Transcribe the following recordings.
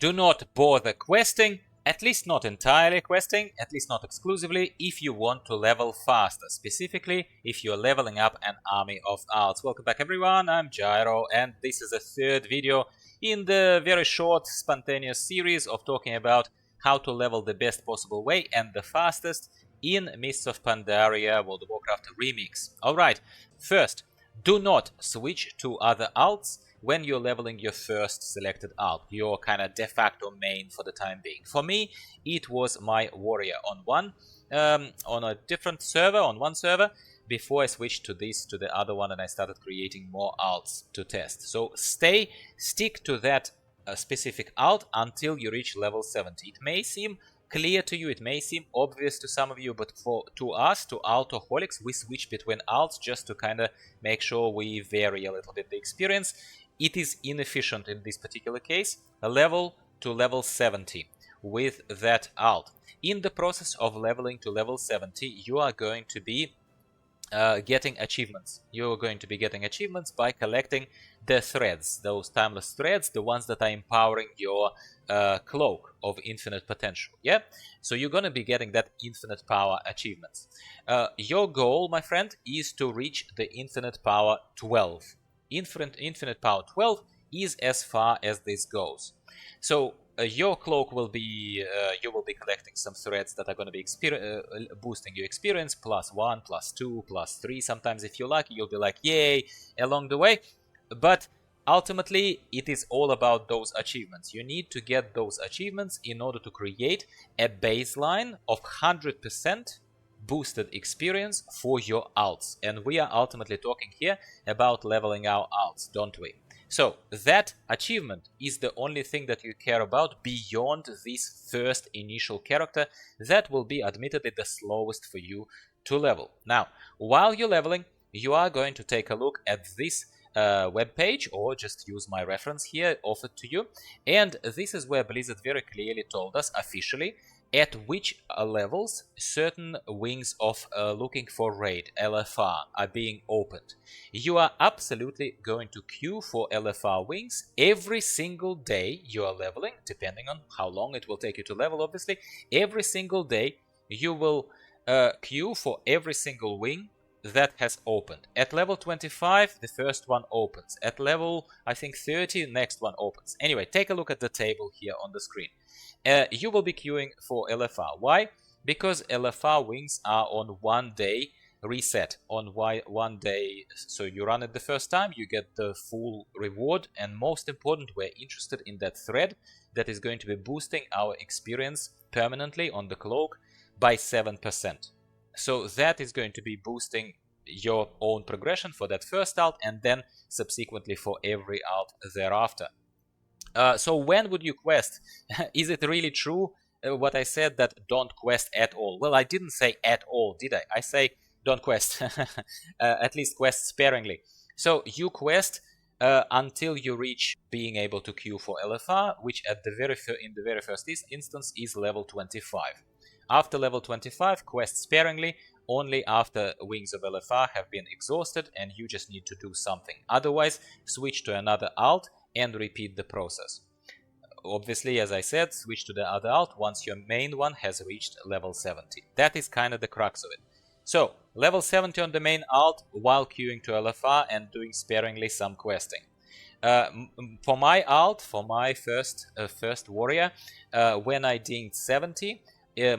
do not bother questing, at least not entirely questing, at least not exclusively, if you want to level faster, specifically if you're leveling up an army of alts. Welcome back everyone, I'm Gyro, and this is the third video in the very short, spontaneous series of talking about how to level the best possible way and the fastest in Mists of Pandaria World of Warcraft Remix. Alright, first, do not switch to other alts when you're leveling your first selected alt, your kind of de facto main for the time being. For me, it was my warrior on a different server, on one server, before I switched to the other one, and I started creating more alts to test. So stick to that specific alt until you reach level 70. It may seem clear to you, it may seem obvious to some of you, but to us, to altoholics, we switch between alts just to kind of make sure we vary a little bit the experience. It is inefficient in this particular case, a level to level 70 with that alt. In the process of leveling to level 70, you are going to be getting achievements. You're going to be getting achievements by collecting the threads, those timeless threads, the ones that are empowering your Cloak of Infinite Potential. Yeah, so you're going to be getting that infinite power achievements. Your goal, my friend, is to reach the infinite power 12. Infinite power 12 is as far as this goes. So your cloak will be you will be collecting some threads that are going to be boosting your experience +1, +2, +3. Sometimes if you're lucky, you'll be like yay along the way, but ultimately it is all about those achievements. You need to get those achievements in order to create a baseline of 100% boosted experience for your alts, and we are ultimately talking here about leveling our alts, don't we? So that achievement is the only thing that you care about beyond this first initial character that will be admittedly the slowest for you to level. Now, while you're leveling, you are going to take a look at this web page, or just use my reference here offered to you, and this is where Blizzard very clearly told us officially at which levels certain wings of looking for raid, LFR, are being opened. You are absolutely going to queue for LFR wings every single day you are leveling, depending on how long it will take you to level, obviously. Every single day you will queue for every single wing that has opened. At level 25, the first one opens. At level, I think, 30, next one opens. Anyway, take a look at the table here on the screen. You will be queuing for LFR. Why? Because LFR wings are on 1 day reset. On 1 day, so you run it the first time, you get the full reward, and most important, we're interested in that thread that is going to be boosting our experience permanently on the cloak by 7%. So that is going to be boosting your own progression for that first alt, and then subsequently for every alt thereafter. So when would you quest? Is it really true what I said, that don't quest at all? Well, I didn't say at all, did I? I say don't quest. At least quest sparingly. So you quest until you reach being able to queue for LFR, which in the very first instance is level 25. After level 25, quest sparingly, only after wings of LFR have been exhausted and you just need to do something. Otherwise, switch to another alt and repeat the process. Obviously, as I said, switch to the other alt once your main one has reached level 70. That is kind of the crux of it. So, level 70 on the main alt while queuing to LFR and doing sparingly some questing. For my alt, for my first warrior, when I dinged 70,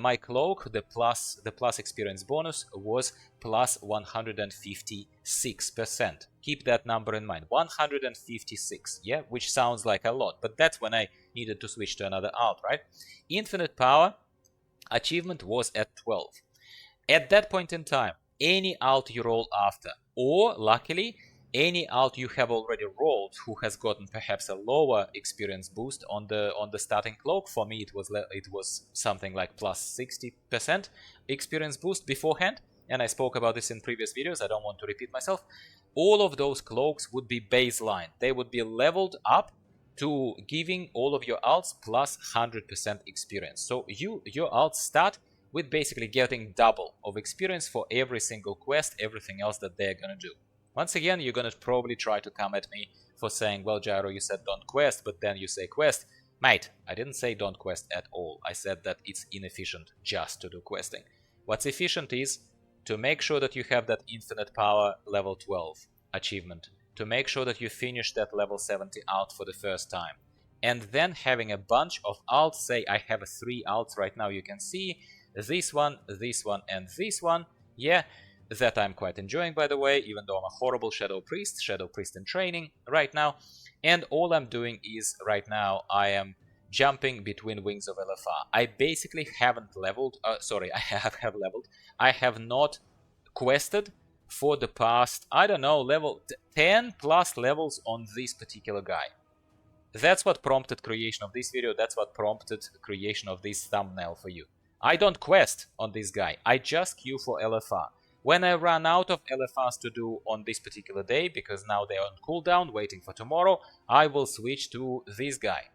my cloak, the plus experience bonus was plus 156%. Keep that number in mind, 156, yeah, which sounds like a lot, but that's when I needed to switch to another alt, right? Infinite power achievement was at 12. At that point in time, any alt you roll after, or luckily, any alt you have already rolled who has gotten perhaps a lower experience boost on the starting cloak. For me, it was something like plus 60% experience boost beforehand, and I spoke about this in previous videos. I don't want to repeat myself. All of those cloaks would be baseline. They would be leveled up to giving all of your alts plus 100% experience. So your alts start with basically getting double of experience for every single quest, everything else that they're gonna do. Once again, you're gonna probably try to come at me for saying, well, Gyro, you said don't quest, but then you say quest. Mate, I didn't say don't quest at all. I said that it's inefficient just to do questing. What's efficient is to make sure that you have that infinite power level 12 achievement, to make sure that you finish that level 70 alt for the first time, and then having a bunch of alts. Say I have 3 alts right now, you can see this one, and this one, yeah, that I'm quite enjoying, by the way, even though I'm a horrible Shadow Priest in training right now. And all I'm doing is, right now, I am jumping between Wings of LFR. I basically haven't leveled, sorry, I have leveled. I have not quested for the past, I don't know, level 10 plus levels on this particular guy. That's what prompted creation of this video, that's what prompted creation of this thumbnail for you. I don't quest on this guy, I just queue for LFR. When I run out of LFRs to do on this particular day, because now they're on cooldown, waiting for tomorrow, I will switch to this guy.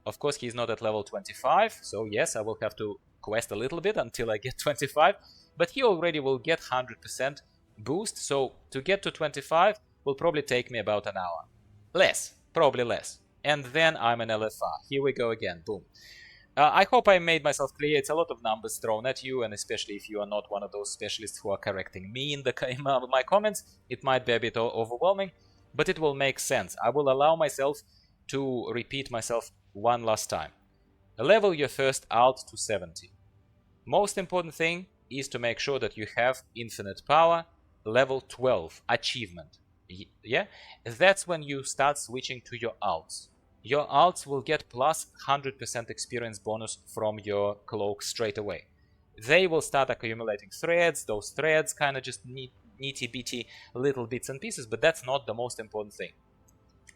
Of course, he's not at level 25, so yes, I will have to quest a little bit until I get 25, but he already will get 100% boost, so to get to 25 will probably take me about an hour. Less, probably less. And then I'm an LFR. Here we go again, boom. I hope I made myself clear. It's a lot of numbers thrown at you, and especially if you are not one of those specialists who are correcting me in my comments, it might be a bit overwhelming, but it will make sense. I will allow myself to repeat myself one last time. Level your first alt to 70. Most important thing is to make sure that you have infinite power, level 12 achievement. Yeah, that's when you start switching to your alts. Your alts will get plus 100% experience bonus from your cloaks straight away. They will start accumulating threads. Those threads kind of just nitty-bitty little bits and pieces, but that's not the most important thing.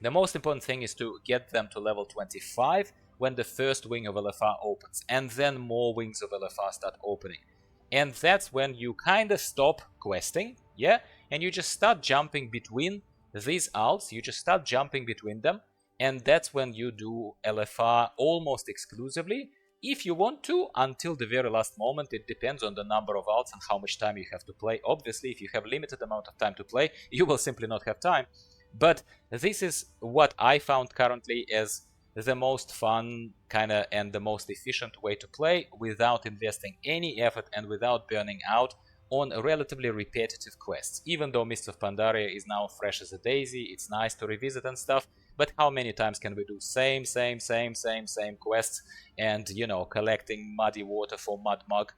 The most important thing is to get them to level 25 when the first wing of LFR opens, and then more wings of LFR start opening. And that's when you kind of stop questing, yeah, and you just start jumping between these alts, you just start jumping between them, and that's when you do LFR almost exclusively. If you want to, until the very last moment, it depends on the number of alts and how much time you have to play. Obviously, if you have limited amount of time to play, you will simply not have time. But this is what I found currently as the most fun kinda and the most efficient way to play without investing any effort and without burning out on relatively repetitive quests. Even though Mists of Pandaria is now fresh as a daisy, it's nice to revisit and stuff, but how many times can we do same quests and, you know, collecting muddy water for Mud Mug?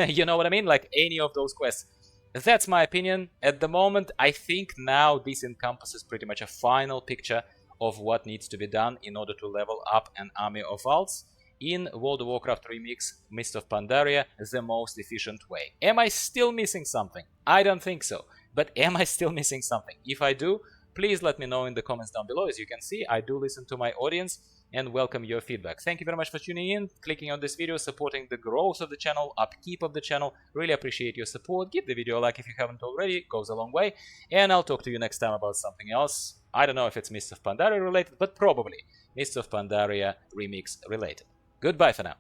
You know what I mean? Like any of those quests. That's my opinion. At the moment, I think now this encompasses pretty much a final picture of what needs to be done in order to level up an army of alts in World of Warcraft Remix Mist of Pandaria the most efficient way. Am I still missing something? I don't think so. But am I still missing something? If I do, please let me know in the comments down below. As you can see, I do listen to my audience and welcome your feedback. Thank you very much for tuning in, clicking on this video, supporting the growth of the channel, upkeep of the channel. Really appreciate your support. Give the video a like if you haven't already, it goes a long way. And I'll talk to you next time about something else. I don't know if it's Mists of Pandaria related, but probably Mists of Pandaria Remix related. Goodbye for now.